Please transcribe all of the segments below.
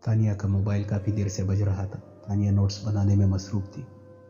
तानिया का मोबाइल काफ़ी देर से बज रहा था। तानिया नोट्स बनाने में मसरूफ़ थी।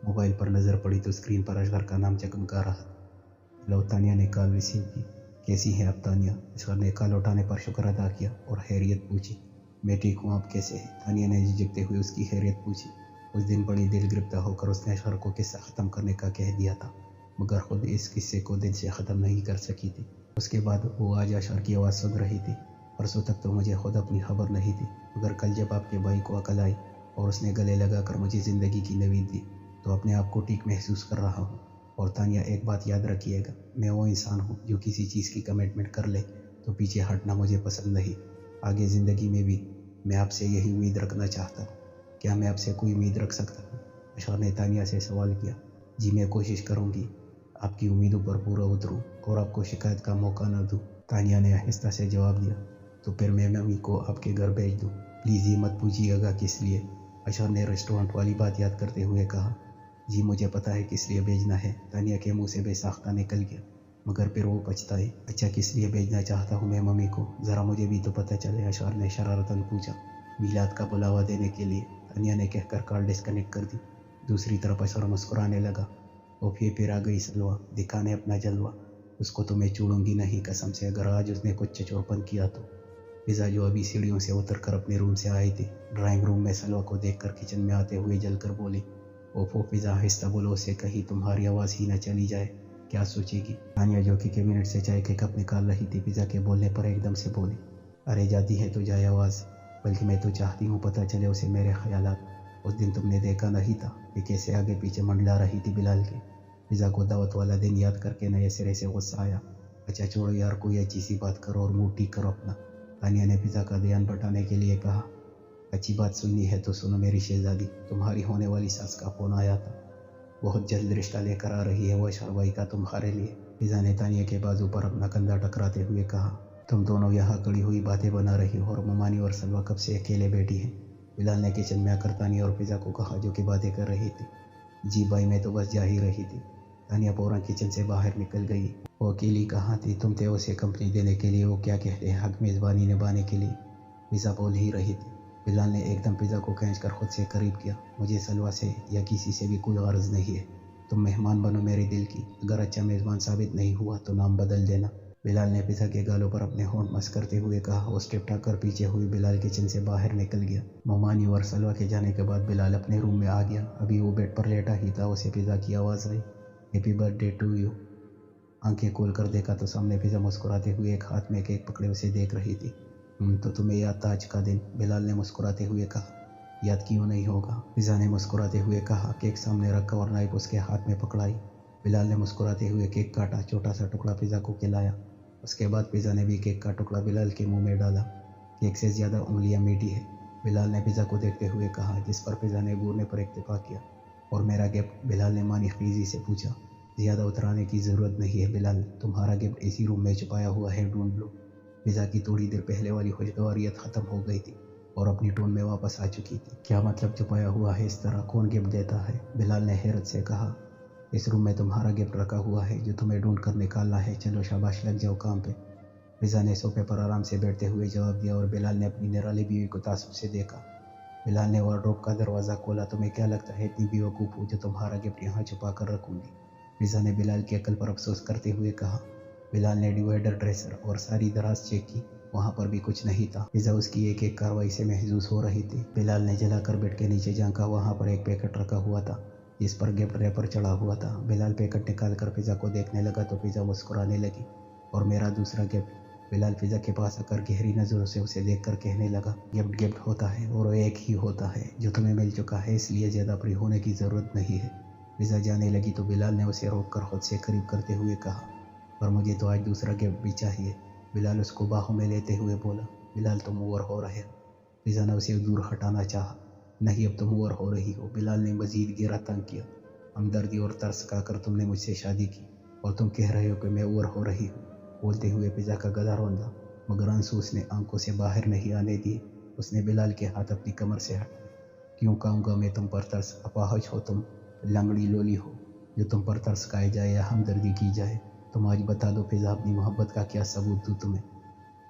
मोबाइल पर नज़र पड़ी तो स्क्रीन पर अशगर का नाम जगमगा रहा था। लो, तानिया ने कॉल रिसीव की। कैसी हैं आप तानिया? अशगर ने कॉल उठाने पर शुक्र अदा किया और खैरियत पूछी। मैं ठीक हूँ, आप कैसे हैं? तानिया ने झिझकते हुए उसकी खैरियत पूछी। उस दिन बड़ी दिल गिरफ्तार होकर उसने अशगर को किस्सा ख़त्म करने का कह दिया था, मगर खुद इस किस्से को दिल से ख़त्म नहीं कर सकी थी। उसके बाद वो आज अशगर की आवाज़ सुन रही थी। परसों तक तो मुझे खुद अपनी खबर नहीं थी, मगर कल जब आपके भाई को अकल आई और उसने गले लगाकर मुझे ज़िंदगी की नवीद दी तो अपने आप को ठीक महसूस कर रहा हूँ। और तानिया, एक बात याद रखिएगा, मैं वो इंसान हूँ जो किसी चीज़ की कमिटमेंट कर ले तो पीछे हटना मुझे पसंद नहीं। आगे ज़िंदगी में भी मैं आपसे यही उम्मीद रखना चाहता हूँ। क्या मैं आपसे कोई उम्मीद रख सकता हूँ? अशगर ने तानिया से सवाल किया। जी, मैं कोशिश करूँगी आपकी उम्मीदों पर पूरा उतरूँ और आपको शिकायत का मौका न दूँ। तानिया ने आहिस्ता से जवाब दिया। तो फिर मैं मम्मी को आपके घर भेज दूँ? प्लीज़ ये मत पूछिएगा किस लिए, अशगर ने रेस्टोरेंट वाली बात याद करते हुए कहा। जी, मुझे पता है किस लिए भेजना है, तानिया के मुंह से बेसाख्ता निकल गया, मगर फिर वो पछताई। अच्छा, किस लिए भेजना चाहता हूँ मैं मम्मी को, ज़रा मुझे भी तो पता चले, अशगर ने शरारतन पूछा। मिलाद का बुलावा देने के लिए, तानिया ने कहकर कॉल डिस्कनेक्ट कर दी। दूसरी तरफ अशगर मुस्कुराने लगा। वो फिर आ गई सलवा दिखाने अपना जलवा। उसको तो मैं छोड़ूंगी नहीं कसम से, अगर आज उसने कुछ चचोरपन किया तो। फिज़ा जो अभी सीढ़ियों से उतरकर अपने रूम से आई थी, ड्राइंग रूम में सलवा को देखकर किचन में आते हुए जलकर बोली। ओफो फिज़ा, आहिस्ता बोलो, उसे कहीं तुम्हारी आवाज़ ही न चली जाए, क्या सोचेगी? तानिया जो कि मिनट से चाय के कप निकाल रही थी, फिज़ा के बोलने पर एकदम से बोली। अरे जाती है तो जाए आवाज़, बल्कि मैं तो चाहती हूँ पता चले उसे मेरे ख्यालात। उस दिन तुमने देखा नहीं था कि कैसे आगे पीछे मंडला रही थी बिलाल के। फिज़ा को दावत वाला दिन याद करके नए सिरे से गुस्सा आया। अच्छा छोड़ो यार, कोई अच्छी सी बात करो और मूड ठीक करो अपना, तानिया ने फिज़ा का ध्यान बटाने के लिए कहा। अच्छी बात सुननी है तो सुनो मेरी शहजादी, तुम्हारी होने वाली सास का फ़ोन आया था। बहुत जल्द रिश्ता लेकर आ रही है वो अशगर भाई का तुम्हारे लिए। फिज़ा ने तानिया के बाजू पर अपना कंधा टकराते हुए कहा। तुम दोनों यहाँ खड़ी हुई बातें बना रही हो और ममानी और सलवा कब से अकेले बैठी हैं? बिलाल ने किचन में आकर तानिया और फिज़ा को कहा जो कि बातें कर रही थी। जी भाई, मैं तो बस जा ही रही थी। तानिया फौरन किचन से बाहर निकल गई। वो अकेली कहाँ थी? तुम थे उसे कंपनी देने के लिए, वो क्या कहते हैं, हक मेज़बानी निभाने के लिए, फिज़ा बोल ही रही थी। बिलाल ने एकदम फिज़ा को खींचकर खुद से करीब किया। मुझे सलवा से या किसी से भी कोई गर्ज नहीं है, तुम मेहमान बनो मेरे दिल की, अगर अच्छा मेज़बान साबित नहीं हुआ तो नाम बदल देना। बिलाल ने फिज़ा के गालों पर अपने होंठ मस करते हुए कहा। वो स्टेप टाकर पीछे हुई बिलाल किचन से बाहर निकल गया। मोमानी और सलवा के जाने के बाद बिलाल अपने रूम में आ गया। अभी वो बेड पर लेटा ही था, उसे फिज़ा की आवाज़ आई। Happy birthday to you. आंखें खोल कर देखा तो सामने फिज़ा मुस्कुराते हुए एक हाथ में केक पकड़े उसे देख रही थी। तो तुम्हें याद था आज का दिन? बिलाल ने मुस्कुराते हुए कहा। याद क्यों नहीं होगा, फिज़ा ने मुस्कुराते हुए कहा। केक सामने रखा और नाइफ उसके हाथ में पकड़ाई। बिलाल ने मुस्कुराते हुए केक काटा, छोटा सा टुकड़ा फिज़ा को खिलाया। उसके बाद फिज़ा ने भी केक का टुकड़ा बिलाल के मुंह में डाला। केक से ज़्यादा उंगलियां मीठी है, बिलाल ने फिज़ा को देखते हुए कहा, जिस पर फिज़ा ने घूरने पर इत्तेफाक किया। और मेरा गिफ्ट? बिलाल ने मानी खीजी से पूछा। ज़्यादा उतराने की ज़रूरत नहीं है बिलाल, तुम्हारा गिफ्ट इसी रूम में छुपाया हुआ है, ढूंढ लो। फिज़ा की थोड़ी देर पहले वाली खुशगवारियत ख़त्म हो गई थी और अपनी टोन में वापस आ चुकी थी। क्या मतलब छुपाया हुआ है इस तरह, कौन गिफ्ट देता है? बिलाल ने हैरत से कहा। इस रूम में तुम्हारा गिफ्ट रखा हुआ है जो तुम्हें ढूंढ कर निकालना है, चलो शाबाश, लग जाओ काम पे। फिज़ा ने सोफे पर आराम से बैठते हुए जवाब दिया और बिलाल ने अपनी निराली बीवी को तासुब से देखा। बिलाल ने वार्डरोब का दरवाज़ा खोला। तुम्हें क्या लगता है इतनी बेवकूफ़ हूँ जो तुम्हारा गिफ्ट यहाँ छुपा कर रखूँगी? फिज़ा ने बिलाल की अक्ल पर अफसोस करते हुए कहा। बिलाल ने डिवाइडर, ड्रेसर और सारी दराज चेक की, वहाँ पर भी कुछ नहीं था। फिज़ा उसकी एक एक कार्रवाई से महसूस हो रही थी। बिलाल ने जलाकर बेड के नीचे झांका, वहाँ पर एक पैकेट रखा हुआ था जिस पर गिफ्ट रैपर चढ़ा हुआ था। बिलाल पैकेट निकाल कर फिज़ा को देखने लगा तो फिज़ा मुस्कुराने लगी। और मेरा दूसरा गिफ्ट? बिलाल फिज़ा के पास आकर गहरी नज़रों से उसे देखकर कहने लगा। गिफ्ट गिफ्ट होता है और वो एक ही होता है जो तुम्हें मिल चुका है, इसलिए ज़्यादा फ्री होने की ज़रूरत नहीं है। फिज़ा जाने लगी तो बिलाल ने उसे रोककर खुद से करीब करते हुए कहा, पर मुझे तो आज दूसरा गिफ्ट भी चाहिए। बिलाल उसको बाहों में लेते हुए बोला। बिलाल, तुम ओवर हो रहे हो। फिज़ा ने उसे दूर हटाना चाहा। नहीं, अब तुम ओवर हो रही हो, बिलाल ने मजीद गहरा तंग किया। हमदर्दी और तरस खाकर तुमने मुझसे शादी की और तुम कह रहे हो कि मैं ओवर हो रही हूँ। बोलते हुए फिज़ा का गला रौंदा, मगर आंसू उसने आंखों से बाहर नहीं आने दिए। उसने बिलाल के हाथ अपनी कमर से हटाए। क्यों कहूँगा मैं तुम पर तरस, अपाहज हो तुम, लंगड़ी लोली हो जो तुम पर तरस खाए जाए या हमदर्दी की जाए। तुम आज बता दो फिज़ा, अपनी मोहब्बत का क्या सबूत दूँ तुम्हें?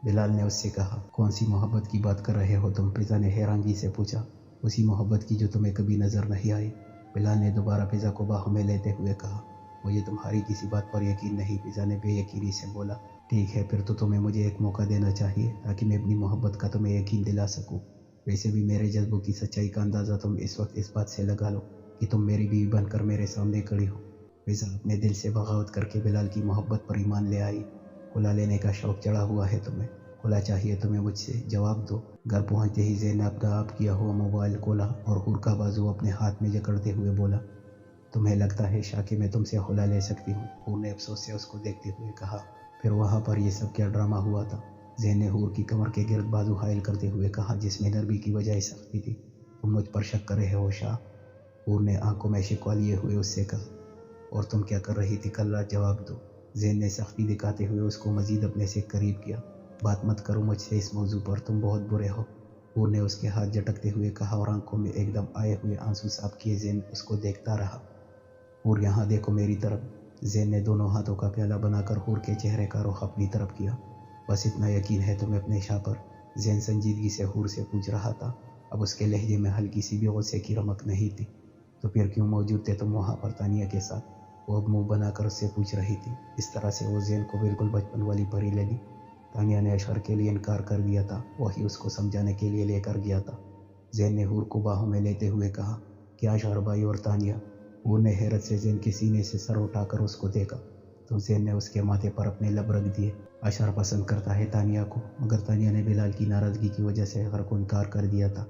बिलाल ने उससे कहा, कौन सी मोहब्बत की बात कर रहे हो तुम? पिज़ा ने हैरानगी से पूछा। उसी मोहब्बत की जो तुम्हें कभी नज़र नहीं आई। बिलाल ने दोबारा पिज़ा को बाहों में लेते हुए कहा। मुझे तुम्हारी किसी बात पर यकीन नहीं, पिज़ा ने बेयकीनी से बोला। ठीक है, फिर तो तुम्हें मुझे एक मौका देना चाहिए ताकि मैं अपनी मोहब्बत का तुम्हें यकीन दिला सकूं। वैसे भी मेरे जज्बों की सच्चाई का अंदाज़ा तुम इस वक्त इस बात से लगा लो कि तुम मेरी बीवी बनकर मेरे सामने खड़ी हो। पिज़ा अपने दिल से बगावत करके बिलाल की मोहब्बत पर ईमान ले आई। खुला लेने का शौक चढ़ा हुआ है तुम्हें, खुला चाहिए तुम्हें मुझसे, जवाब दो। घर पहुंचते ही ज़ैन ने अपना आप किया हुआ मोबाइल खोला और हूर का बाजू अपने हाथ में जकड़ते हुए बोला, तुम्हें लगता है शा कि मैं तुमसे खुला ले सकती हूँ? हूर ने अफसोस से उसको देखते हुए कहा। फिर वहाँ पर यह सब क्या ड्रामा हुआ था? ज़ैन ने हूर की कमर के गिर्द बाजू हायल करते हुए कहा, जिसमें नरमी की बजाय सख्ती थी। तुम मुझ पर शक कर रहे हो शाह? हूर ने आंखों में शिकवा लिए हुए उससे कहा। और तुम क्या कर रही थी कल रात? जवाब दो। ज़ैन ने सख्ती दिखाते हुए उसको मजीद अपने से करीब किया। बात मत करो मुझसे इस मौजू पर, तुम बहुत बुरे हो, हूर ने उसके हाथ झटकते हुए कहा और आंखों में एकदम आए हुए आंसू साफ किए ज़ैन उसको देखता रहा। हूर यहाँ देखो मेरी तरफ। ज़ैन ने दोनों हाथों का प्याला बनाकर हूर के चेहरे का रुख अपनी तरफ किया। बस इतना यकीन है तुम्हें अपने शाह पर? ज़ैन संजीदगी से हूर से पूछ रहा था। अब उसके लहजे में हल्की सी भी गुस्से की रमक नहीं थी। तो फिर क्यों मौजूद थे तुम वहाँ पर तानिया के साथ? वो अब मुंह बनाकर उससे पूछ रही थी। इस तरह से वो ज़ैन को बिल्कुल बचपन वाली परी लगी। तानिया ने अशहर के लिए इनकार कर दिया था, वही उसको समझाने के लिए लेकर गया था। ज़ैन ने हूर को बाहों में लेते हुए कहा, क्या अशहर भाई और तानिया? हूर ने हैरत से ज़ैन के सीने से सर उठाकर उसको देखा तो ज़ैन ने उसके माथे पर अपने लब रख दिए। अशहर पसंद करता है तानिया को, मगर तानिया ने बिलाल की नाराज़गी की वजह से अशहर को इनकार कर दिया था,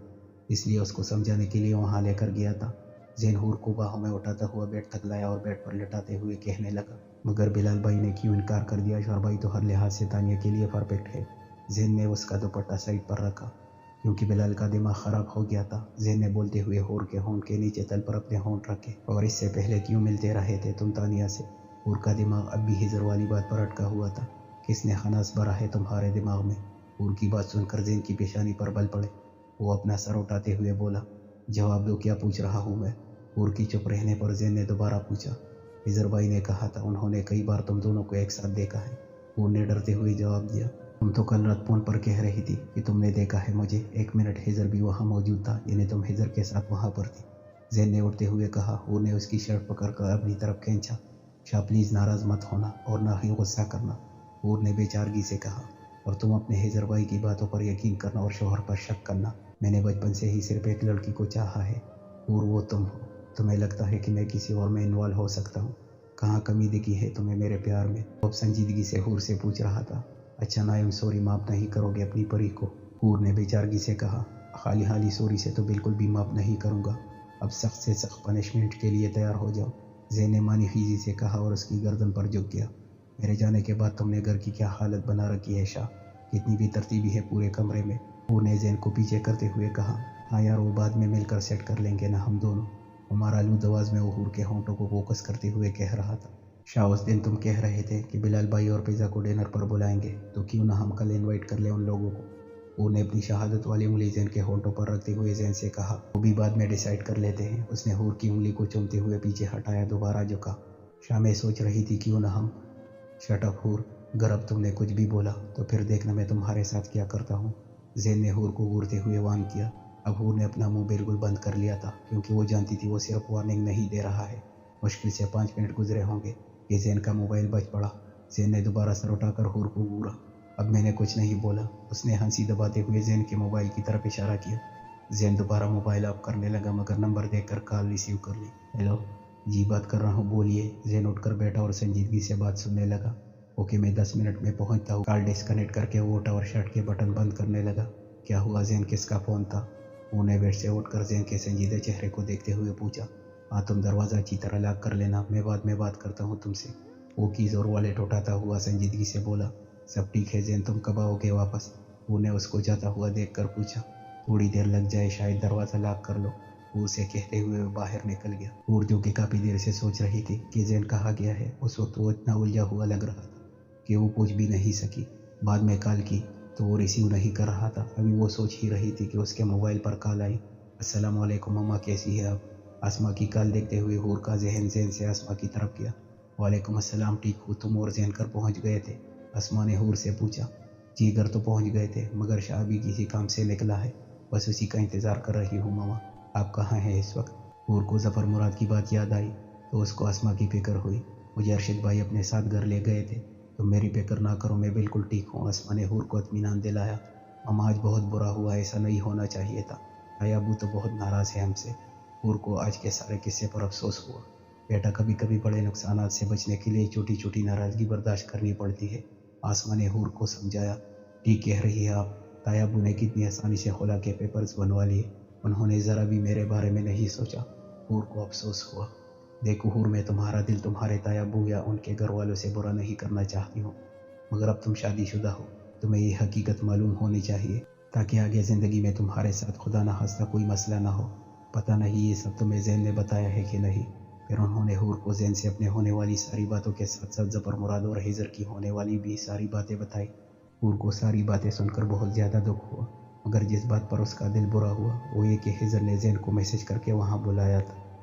इसलिए उसको समझाने के लिए वहाँ लेकर गया था। ज़ैन हूर को बाहों में उठाता हुआ बेड तक लाया और बेड पर लेटाते हुए कहने लगा, मगर बिलाल भाई ने क्यों इनकार कर दिया? अशहर भाई तो हर लिहाज से तानिया के लिए परफेक्ट है। ज़ैन ने उसका दुपट्टा साइड पर रखा क्योंकि बिलाल का दिमाग ख़राब हो गया था। ज़ैन ने बोलते हुए हूर के होंठ के नीचे तल पर अपने होंठ रखे। और इससे पहले क्यों मिलते रहे थे तुम तानिया से? हूर का दिमाग अब भी हिजर वाली बात पर अटका हुआ था। किसने खनास भरा है तुम्हारे दिमाग में? हूर की बात सुनकर ज़ैन की पेशानी पर बल पड़े। वो अपना सर उठाते हुए बोला, जवाब दो, क्या पूछ रहा हूँ मैं? हूर की चुप रहने पर ज़ैन ने दोबारा पूछा। हिजर भाई ने कहा था उन्होंने कई बार तुम दोनों को एक साथ देखा है। हूर ने डरते हुए जवाब दिया, तुम तो कल रात फोन पर कह रही थी कि तुमने देखा है मुझे। एक मिनट, हिजर भी वहाँ मौजूद था, यानी तुम हिजर के साथ वहाँ पर थी? ज़ैन ने उठते हुए कहा। हूर ने उसकी शर्ट पकड़कर अपनी तरफ खींचा। शाह प्लीज़ नाराज़ मत होना और ना ही गुस्सा करना, हूर ने बेचारगी से कहा, और तुम अपने हिजर भाई की बातों पर यकीन करना और शोहर पर शक करना। मैंने बचपन से ही सिर्फ एक लड़की को चाहा है हूर, वो तुम हो। तुम्हें लगता है कि मैं किसी और में इन्वॉल्व हो सकता हूँ? कहाँ कमी दिखी है तुम्हें मेरे प्यार में? अब संजीदगी से हूर से पूछ रहा था। अच्छा ना, आई एम सॉरी, माफ़ नहीं करोगे अपनी परी को? हूर ने बेचारगी से कहा। खाली हाली सॉरी से तो बिल्कुल भी माफ़ नहीं करूँगा। अब सख्त से सख्त पनिशमेंट के लिए तैयार हो जाओ, ज़ैन ने मानी खीजी से कहा और उसकी गर्दन पर झुक गया। मेरे जाने के बाद तुमने घर की क्या हालत बना रखी है शाह, कितनी भी तरतीबी है पूरे कमरे में, हूर ने ज़ैन को पीछे करते हुए कहा। हाँ यार, वो बाद में मिलकर सेट कर लेंगे ना हम दोनों, हमारा आलूद आवाज़ में वो हूर के होंठों को फोकस करते हुए कह रहा था। शाह, उस दिन तुम कह रहे थे कि बिलाल भाई और पिज़्ज़ा को डिनर पर बुलाएंगे, तो क्यों ना हम कल इनवाइट कर लें उन लोगों को? हूर ने अपनी शहादत वाली उंगली ज़ैन के होंठों पर रखते हुए ज़ैन से कहा, वो भी बाद में डिसाइड कर लेते हैं। उसने हूर की उंगली को चूमते हुए पीछे हटाया, दोबारा झुका। शाह, मैं सोच रही थी क्यों ना हम। शट अप हूर, अगर अब तुमने कुछ भी बोला तो फिर देखना मैं तुम्हारे साथ क्या करता हूँ। ज़ैन ने हूर को घूरते हुए वार्न किया। अब हूर ने अपना मुंह बिल्कुल बंद कर लिया था क्योंकि वो जानती थी वो सिर्फ वार्निंग नहीं दे रहा है। मुश्किल से 5 मिनट गुजरे होंगे कि ज़ैन का मोबाइल बज पड़ा। ज़ैन ने दोबारा सर उठाकर हूर को घूरा। अब मैंने कुछ नहीं बोला, उसने हंसी दबाते हुए ज़ैन के मोबाइल की तरफ इशारा किया। ज़ैन दोबारा मोबाइल ऑफ करने लगा मगर नंबर देखकर कॉल रिसीव कर ली। हेलो जी, बात कर रहा हूँ, बोलिए। ज़ैन उठकर बैठा और संजीदगी से बात सुनने लगा। ओके, मैं 10 मिनट में पहुँचता हूँ। कॉल डिस्कनेक्ट करके वो उठा और शर्ट के बटन बंद करने लगा। क्या हुआ ज़ैन, किसका फ़ोन था? उन्हें बेड से उठकर ज़ैन के संजीदे चेहरे को देखते हुए पूछा। हाँ, तुम दरवाज़ा अच्छी तरह लॉक कर लेना, मैं बाद में बात करता हूँ तुमसे। वो कीज़ और वॉलेट उठाता हुआ संजीदगी से बोला। सब ठीक है ज़ैन, तुम कब आओगे वापस? उन्हें उसको जाता हुआ देखकर पूछा। थोड़ी देर लग जाए, शायद दरवाज़ा लॉक कर लो, उसे कहते हुए वो बाहर निकल गया। हूर जो कि काफ़ी देर से सोच रही थी कि ज़ैन कहाँ गया है, उस वक्त वो इतना उलझा हुआ लग रहा था कि वो पूछ भी नहीं सकी। बाद में कॉल की तो वो रिसीव नहीं कर रहा था। अभी वो सोच ही रही थी कि उसके मोबाइल पर कॉल आई। अस्सलाम वालेकुम मम्मा, कैसी है आप? आसमा की कॉल देखते हुए हूर का जहन ज़ैन से आसमा की तरफ गया। वालेकुम अस्सलाम, ठीक हूँ, तुम और ज़ैन कर पहुँच गए थे? आसमा ने हूर से पूछा। जी घर तो पहुंच गए थे, मगर शाह भी किसी काम से निकला है, बस उसी का इंतज़ार कर रही हूँ। मामा आप कहाँ हैं इस वक्त? हूर को ज़फ़र मुराद की बात याद आई तो उसको अस्मा की फिक्र हुई। मुझे अरशद भाई अपने साथ घर ले गए थे, तो मेरी फिक्र ना करो, मैं बिल्कुल ठीक हूँ। अस्मा ने हूर को इत्मीनान दिलाया। मामा आज बहुत बुरा हुआ, ऐसा नहीं होना चाहिए था। ताया अबू तो बहुत नाराज़ है हमसे। हूर को आज के सारे किस्से पर अफसोस हुआ। बेटा, कभी कभी बड़े नुकसानात से बचने के लिए छोटी छोटी नाराज़गी बर्दाश्त करनी पड़ती है। आसमा ने हूर को समझाया। ठीक कह रही है आप। ताया अबू ने कितनी आसानी से खुला के पेपर्स बनवा लिए, उन्होंने ज़रा भी मेरे बारे में नहीं सोचा। हूर को अफसोस हुआ। देखो हूर, मैं तुम्हारा दिल तुम्हारे ताया अबू या उनके घर वालों से बुरा नहीं करना चाहती हूँ, मगर अब तुम शादीशुदा हो, तुम्हें ये हकीकत मालूम होनी चाहिए, ताकि आगे ज़िंदगी में तुम्हारे साथ खुदा न खास्ता कोई मसला ना हो। पता नहीं ये सब तुम्हें ज़ैन ने बताया है कि नहीं। फिर उन्होंने हूर को ज़ैन से अपने होने वाली सारी बातों के साथ साथ ज़फ़र मुराद और हिजर की होने वाली भी सारी बातें बताई। हूर को सारी बातें सुनकर बहुत ज़्यादा दुख हुआ, मगर जिस बात पर उसका दिल बुरा हुआ वो ये कि हिजर ने ज़ैन को मैसेज करके वहाँ बुलाया था।